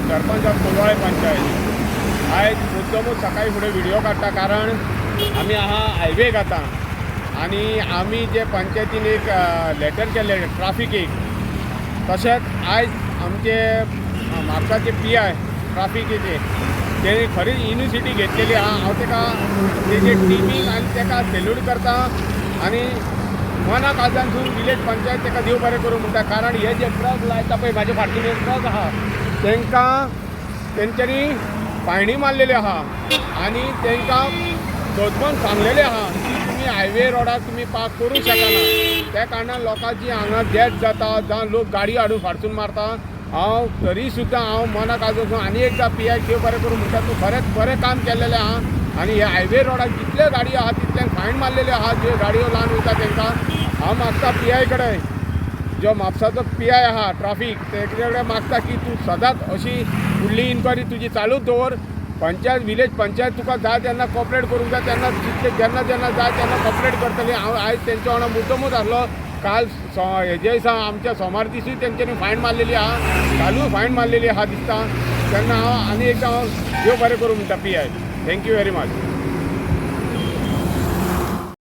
Sarpanch of Colvale panchayat आयज मुद्दमूच सकाळी फुडें व्हिडिओ काडटा कारण आमी आहा हायवेक आतां आनी आमी जे पंचायतीन एक लेटर केल्ले ट्राफिकेक तशेंच आयज आमचे म्हापसाचे PI ट्राफिकेचे तेणी खरीच इनिशिएटीव घेतलेली आहा। हांव तेका तेजे टिमीक आनी तेका सेल्यूट करता आनी मना काळजानसून विलेज पंचायत तेका देव बरें करूं म्हणटा कारण हे जे ट्रक लायता पळय म्हाजे फाटल्यान एक ट्रक आहा तांकां तेंच्यांनी फायनी मारलेली आहा आनी तांकां सोदमन सांगलेलें आहा की तुमी हायवे रोडार तुमी पार्क करूंक शकना। त्या कारणान लोकांची हांगा डेथ जाता जावं लोक गाडी हाडून फाटसून मारता। हांव तरी सुद्दां हांव मना काळजानसून आनी एकदां PI देव बरें करूं म्हणटा तूं खरेंच बरें काम केल्लेलें आहा आनी हे हायवे रोडार जितले गाडी आहा तितल्यांक फायन मारलेले आहा जे गाडयो ल्हान वयता तांकां। हांव मागता PI कडेन जो म्हापसाचो PI आहा ट्राफीक तेजे कडेन मागता की तूं सदांच अशी फुडली इन्क्वायरी तुजी चालूच दवर। पंचायत विलेज पंचायत तुका जाय तेन्ना कॉपरेट करूंक जाय तेन्ना जेन्ना जेन्ना जाय तेन्ना कॉपरेट करतली। हांव आयज तेंच्या वांगडा मुद्दमूच आसलो। काल हेजे दिसा आमच्या सोमार दिसूय तेंच्यांनी फायन मारलेली आहा कालूय फायन मारलेली आहा दिसता। तेन्ना हांव आनी एकदां देव बरें करूं म्हणटा PI। Thank you very much.